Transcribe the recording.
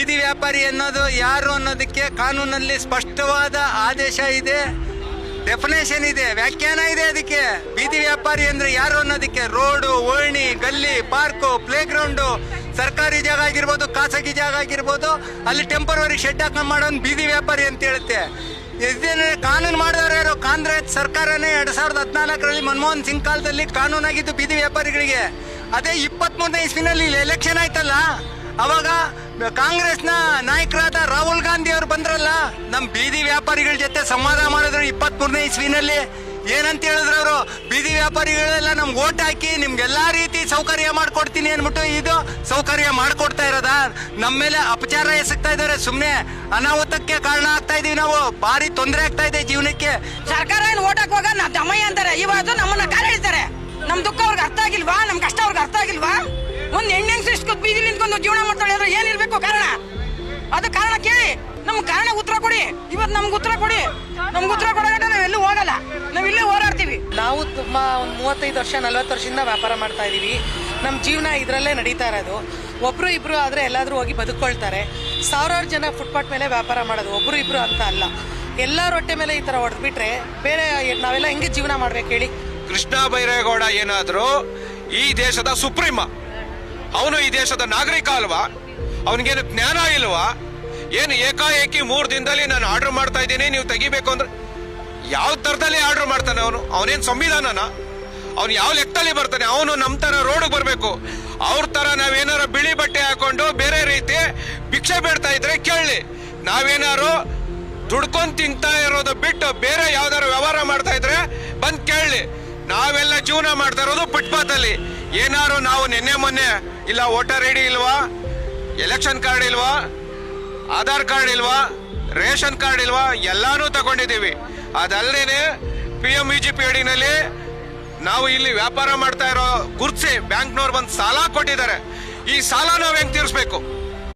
ಬೀದಿ ವ್ಯಾಪಾರಿ ಅನ್ನೋದು ಯಾರು ಅನ್ನೋದಕ್ಕೆ ಕಾನೂನಲ್ಲಿ ಸ್ಪಷ್ಟವಾದ ಆದೇಶ ಇದೆ, ಡೆಫಿನೇಷನ್ ಇದೆ, ವ್ಯಾಖ್ಯಾನ ಇದೆ. ಅದಕ್ಕೆ ಬೀದಿ ವ್ಯಾಪಾರಿ ಅಂದ್ರೆ ಯಾರು ಅನ್ನೋದಕ್ಕೆ ರೋಡು, ಓಣಿ, ಗಲ್ಲಿ, ಪಾರ್ಕು, ಪ್ಲೇ ಗ್ರೌಂಡು, ಸರ್ಕಾರಿ ಜಾಗ ಆಗಿರ್ಬೋದು, ಖಾಸಗಿ ಜಾಗ ಆಗಿರ್ಬೋದು, ಅಲ್ಲಿ ಟೆಂಪರರಿ ಶೆಡ್ ಹಾಕೊಂಡು ಮಾಡೋನ್ ಬೀದಿ ವ್ಯಾಪಾರಿ ಅಂತ ಹೇಳುತ್ತೆ. ಇದೇನೇ ಕಾನೂನು ಮಾಡಿದವರು ಯಾರು? ಕಾಂಗ್ರೆಸ್ ಸರ್ಕಾರನೇ 2014ರಲ್ಲಿ ಮನಮೋಹನ್ ಸಿಂಗ್ ಕಾಲದಲ್ಲಿ ಕಾನೂನಾಗಿದ್ದು ಬೀದಿ ವ್ಯಾಪಾರಿಗಳಿಗೆ. ಅದೇ 23ನೇ ಇಸ್ವಿನಲ್ಲಿ ಎಲೆಕ್ಷನ್ ಆಯ್ತಲ್ಲ, ಅವಾಗ ಕಾಂಗ್ರೆಸ್ನ ನಾಯಕರಾದ ರಾಹುಲ್ ಗಾಂಧಿ ಅವರು ಬಂದ್ರಲ್ಲ, ನಮ್ಮ ಬೀದಿ ವ್ಯಾಪಾರಿಗಳ ಜೊತೆ ಸಂವಾದ ಮಾಡಿದ್ರು 23ನೇ ಇಸ್ವಿನಲ್ಲಿ. ಏನಂತ ಹೇಳಿದ್ರು ಅವರು? ಬೀದಿ ವ್ಯಾಪಾರಿಗಳೆಲ್ಲ ನಮ್ಗೆ ಓಟ್ ಹಾಕಿ ನಿಮ್ಗೆಲ್ಲಾ ರೀತಿ ಸೌಕರ್ಯ ಮಾಡ್ಕೊಡ್ತೀನಿ ಅಂದ್ಬಿಟ್ಟು ಇದು ಸೌಕರ್ಯ ಮಾಡ್ಕೊಡ್ತಾ ಇರೋದ. ನಮ್ಮ ಮೇಲೆ ಅಪಚಾರ ಎಸಗ್ತಾ ಇದ್ದಾರೆ, ಸುಮ್ಮನೆ ಅನಾಹುತಕ್ಕೆ ಕಾರಣ ಆಗ್ತಾ ಇದೀವಿ ನಾವು. ಭಾರಿ ತೊಂದರೆ ಆಗ್ತಾ ಇದೆ ಜೀವನಕ್ಕೆ. ಸರ್ಕಾರ ಏನು ಓಟ್ ಹಾಕುವಾಗ ನಾವು ದಮಯ್ಯ ಅಂತಾರೆ, ಇವತ್ತು ನಮ್ಮನ್ನ ಕಾಲ ಹೇಳ್ತಾರೆ. ನಮ್ ದುಃಖ ಅವ್ರಿಗೆ ಅರ್ಥ ಆಗಿಲ್ವಾ? ನಮ್ ಕಷ್ಟ ಅವ್ರಿಗೆ ಅರ್ಥ ಆಗಿಲ್ವಾ? ಒಂದ್ ಹೆಣ್ಣೆಂಗ್ಸು ಇಷ್ಟು ಬೀದಿ ನಿಂತ್ಕೊಂಡು ಜೀವನ ಮಾಡ್ತಾಳೆ ಅಂದ್ರೆ ಏನಿರ್ಬೇಕು ಕಾರಣ? ಅದು ಕಾರಣ ಕೇಳಿ, ನಮ್ಗೆ ಕಾರಣ ಉತ್ತರ ಕೊಡಿ. ಇವತ್ತು ನಮ್ಗೆ ಉತ್ತರ ಕೊಡಿ. ನಮ್ಗೆ ಉತ್ತರ ಕೊಡೋಗಂಟ ನಾವ್ ಎಲ್ಲೂ ಹೋಗಲ್ಲ, ನಾವ್ ಇಲ್ಲೇ ಹೋರಾಡ್ತೀವಿ. ನಾವು ತುಂಬಾ ಒಂದು 35 ವರ್ಷ 40 ವರ್ಷದಿಂದ ವ್ಯಾಪಾರ ಮಾಡ್ತಾ ಇದೀವಿ. ನಮ್ಮ ಜೀವನ ಇದರಲ್ಲೇ ನಡೀತಾ ಇರೋದು. ಒಬ್ರು ಇಬ್ರು ಆದ್ರೆ ಎಲ್ಲಾದ್ರೂ ಹೋಗಿ ಬದುಕೊಳ್ತಾರೆ. ಸಾವಿರಾರು ಜನ ಫುಟ್ಪಾತ್ ಮೇಲೆ ವ್ಯಾಪಾರ ಮಾಡೋದು, ಒಬ್ರು ಇಬ್ರು ಅಂತ ಅಲ್ಲ. ಎಲ್ಲರ ಹೊಟ್ಟೆ ಮೇಲೆ ಈ ತರ ಹೊಡೆದ್ಬಿಟ್ರೆ ಬೇರೆ ನಾವೆಲ್ಲ ಹೆಂಗೆ ಜೀವನ ಮಾಡ್ಬೇಕು ಹೇಳಿ? ಕೃಷ್ಣ ಬೈರೇಗೌಡ ಏನಾದ್ರು ಈ ದೇಶದ ಸುಪ್ರೀಮ? ಅವನು ಈ ದೇಶದ ನಾಗರಿಕ ಅಲ್ವಾ? ಅವನಿಗೇನು ಜ್ಞಾನ ಇಲ್ವಾ? ಏನು ಏಕಾಏಕಿ 3 ದಿನದಲ್ಲಿ ನಾನು ಆರ್ಡರ್ ಮಾಡ್ತಾ ಇದ್ದೀನಿ ನೀವು ತೆಗಿಬೇಕು ಅಂದ್ರೆ ಯಾವ ತರದಲ್ಲಿ ಆರ್ಡರ್ ಮಾಡ್ತಾನೆ ಅವನು? ಅವನೇನ್ ಸಂವಿಧಾನನ? ಅವ್ನು ಯಾವ ಲೆಕ್ಕದಲ್ಲಿ ಬರ್ತಾನೆ? ಅವನು ನಮ್ಮ ತರ ರೋಡ್ಗೆ ಬರ್ಬೇಕು. ಅವ್ರ ತರ ನಾವೇನಾರು ಬಿಳಿ ಬಟ್ಟೆ ಹಾಕೊಂಡು ಬೇರೆ ರೀತಿ ಭಿಕ್ಷೆ ಬೇಡ್ತಾ ಇದ್ರೆ ಕೇಳಿ. ನಾವೇನಾರು ದುಡ್ಕೊಂಡ್ ತಿಂತಾ ಇರೋದು ಬಿಟ್ಟು ಬೇರೆ ಯಾವ್ದಾರು ವ್ಯವಹಾರ ಮಾಡ್ತಾ ಇದ್ರೆ ಬಂದ್ ಕೇಳಿ. ನಾವೆಲ್ಲ ಜೀವನ ಮಾಡ್ತಾ ಇರೋದು ಫುಟ್ಪಾತ್ ಅಲ್ಲಿ. ಏನಾರು ನಾವು ನಿನ್ನೆ ಮೊನ್ನೆ ಇಲ್ಲ ವೋಟರ್ ಐಡಿ ಇಲ್ವಾ, ಎಲೆಕ್ಷನ್ ಕಾರ್ಡ್ ಇಲ್ವಾ, ಆಧಾರ್ ಕಾರ್ಡ್ ಇಲ್ವಾ, ರೇಷನ್ ಕಾರ್ಡ್ ಇಲ್ವಾ, ಎಲ್ಲಾನು ತಗೊಂಡಿದ್ದೀವಿ. ಅದಲ್ಲದೇನೆ PMVGP ಅಡಿನಲ್ಲಿ ನಾವು ಇಲ್ಲಿ ವ್ಯಾಪಾರ ಮಾಡ್ತಾ ಇರೋ ಗುರ್ಸಿ ಬ್ಯಾಂಕ್ನವ್ರು ಬಂದು ಸಾಲ ಕೊಟ್ಟಿದ್ದಾರೆ. ಈ ಸಾಲ ನಾವ್ ಹೆಂಗ್ ತೀರಿಸ್ಬೇಕು?